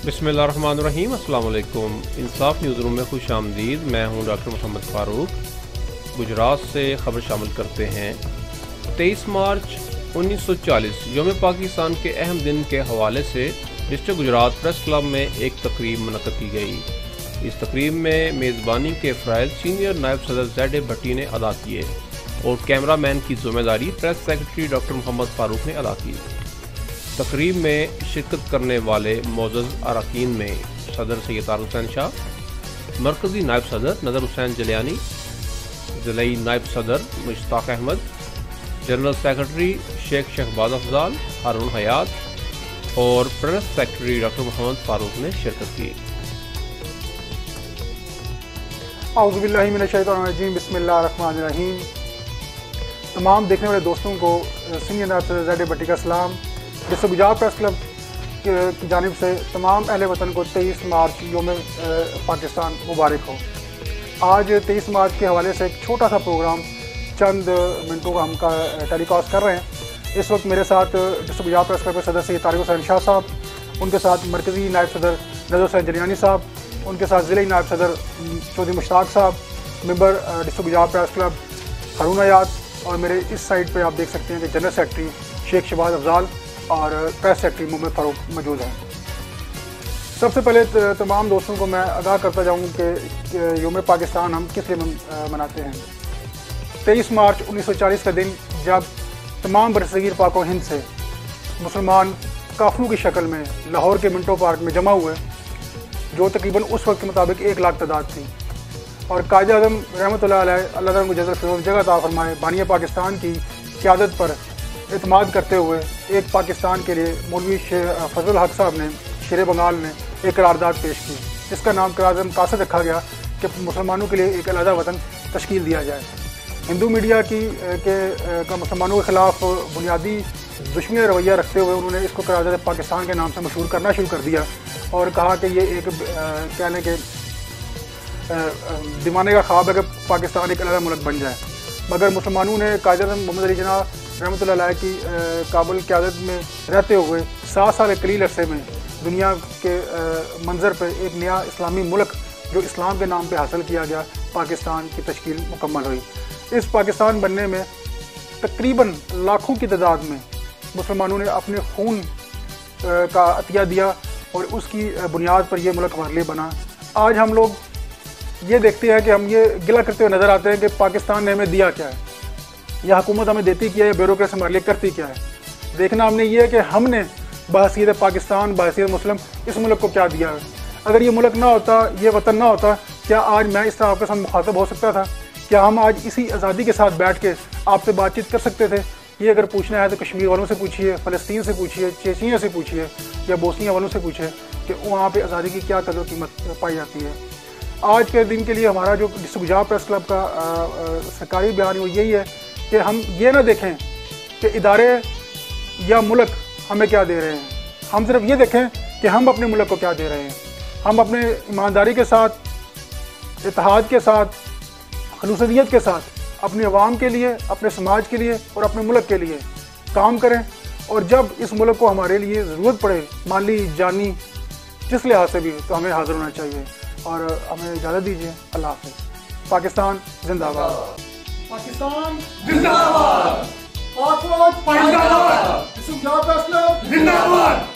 बिस्मिल्लाहिर्रहमानिर्रहीम। अस्सलाम वालेकुम। इंसाफ न्यूज़ रूम में खुश आमदीद। मैं हूं डॉक्टर मोहम्मद फ़ारूक। गुजरात से ख़बर शामिल करते हैं। 23 मार्च 1940 यौम पाकिस्तान के अहम दिन के हवाले से डिस्ट्रिक्ट गुजरात प्रेस क्लब में एक तकरीब मुनक़्क़द की गई। इस तकरीब में मेज़बानी के फ़राइज़ सीनियर नायब सदर ज़ैड भट्टी ने अदा किए और कैमरा मैन की ज़िम्मेदारी press secretary doctor Mohammad Farooq ने अदा की। तकरीब में शिरकत करने वाले मोअज़्ज़ज़ अरकान में सदर सैयद तारिक हुसैन शाह, मरकज़ी नायब सदर नज़र हुसैन जलियानी, ज़िलाई नायब सदर मुश्ताक अहमद, जनरल सेक्रेटरी शेख शहबाज अफजाल, हारून हयात और press secretary doctor Mohammad Farooq ने शिरकत की। औज़ु बिल्लाहि मिनश शैतानिर रजीम, बिस्मिल्लाहिर्रहमानिर्रहीम। तमाम देखने वाले दोस्तों को सीनियर नायब सदर ज़ैड भट्टी का सलाम। डिस्ट्रिक्ट गुजरात प्रेस क्लब की जानिब से तमाम अहले वतन को 23 मार्च यौम पाकिस्तान मुबारक हो। आज 23 मार्च के हवाले से एक छोटा सा प्रोग्राम चंद मिनटों का हम टेलीकास्ट कर रहे हैं। इस वक्त मेरे साथ डिस्ट्रिक्ट गुजरात प्रेस क्लब के सदर सैयद तारिक हुसैन शाह साहब, उनके साथ मरकज़ी नायब सदर नज़र हुसैन जलियानी साहब, उनके साथ ज़िलाई नायब सदर चौधरी मुश्ताक साहब, member district Gujrat press club Haroon Hayat, और मेरे इस साइड पे आप देख सकते हैं कि जनरल सेक्रेटरी शेख शहबाज अफजाल और प्रेस सेक्रेटरी मोहम्मद फ़ारूक मौजूद हैं। सबसे पहले तमाम दोस्तों को मैं आगाह करता जाऊँ कि यौम पाकिस्तान हम किस लिए मनाते हैं। 23 मार्च 1940 का दिन जब तमाम बरसगीर पाक हिंद से मुसलमान काफ़िलों की शक्ल में लाहौर के मिंटो पार्क में जमा हुए, जो तकरीबन उस वक्त के मुताबिक 1 लाख तादाद थी, और कायद आज़म रहमतुल्लाह अलैह अल्लाह को जज़ल फ़िरौज़ जगह अता फरमाए बानिया पाकिस्तान की क़यादत पर एतमाद करते हुए एक पाकिस्तान के लिए मौलवी फजल हक साहब ने, शेर बंगाल ने एक करारदाद पेश की, जिसका नाम करारदाद मकासद रखा गया कि मुसलमानों के लिए एक अलहदा वतन तश्कील दिया जाए। हिंदू मीडिया का मुसलमानों के ख़िलाफ़ बुनियादी दुश्मनी रवैया रखते हुए उन्होंने इसको करारदाद पाकिस्तान के नाम से मशहूर करना शुरू कर दिया और कहा कि ये एक क्या लें कि दीवाने का ख्वाब है कि पाकिस्तान एक अलग मुल्क बन जाए। मगर मुसलमानों ने कायद आज़म मोहम्मद अली जिन्ना रहमतुल्लाह अलैह की काबुल क़यादत में रहते हुए 7 साल कलील अरसे में दुनिया के मंजर पर एक नया इस्लामी मुल्क जो इस्लाम के नाम पे हासिल किया गया, पाकिस्तान की तश्कील मुकम्मल हुई। इस पाकिस्तान बनने में तकरीबन लाखों की तादाद में मुसलमानों ने अपने खून का अतिया दिया और उसकी बुनियाद पर यह मुल्क हमारे लिए बना। आज हम लोग ये देखते हैं कि हम ये गिला करते हुए नज़र आते हैं कि पाकिस्तान ने हमें दिया क्या है, यह हुकूमत हमें देती क्या है, ब्यूरोक्रेसी हमारे लिए करती क्या है। देखना हमने ये है कि हमने बहसीयत पाकिस्तान, बहसीयत मुस्लिम इस मुल्क को क्या दिया है। अगर ये मुल्क ना होता, ये वतन ना होता, क्या आज मैं इस तरह आपके साथ मुखातब हो सकता था? क्या हम आज इसी आज़ादी के साथ बैठ के आपसे बातचीत कर सकते थे? ये अगर पूछना है तो कश्मीर वालों से पूछिए, फ़लस्तीन से पूछिए, चेचिया से पूछिए या बोस्निया वालों से पूछिए कि वहाँ पर आज़ादी की क्या कदर कीमत पाई जाती है। आज के दिन के लिए हमारा जो डिस्ट्रिक्ट गुजरात प्रेस क्लब का सरकारी बयान है वो यही है कि हम ये ना देखें कि इदारे या मुल्क हमें क्या दे रहे हैं, हम सिर्फ ये देखें कि हम अपने मुल्क को क्या दे रहे हैं। हम अपने ईमानदारी के साथ, इत्तेहाद के साथ, खलूसनियत के साथ अपने अवाम के लिए, अपने समाज के लिए और अपने मुल्क के लिए काम करें, और जब इस मुल्क को हमारे लिए ज़रूरत पड़े, माली जानी जिस लिहाज से भी, तो हमें हाजिर होना चाहिए। और हमें इजाज़त दीजिए। अल्लाह हाफ़िज़। पाकिस्तान जिंदाबाद। पाकिस्तान जिंदाबाद। पाक फौज जिंदाबाद। जिंदाबाद।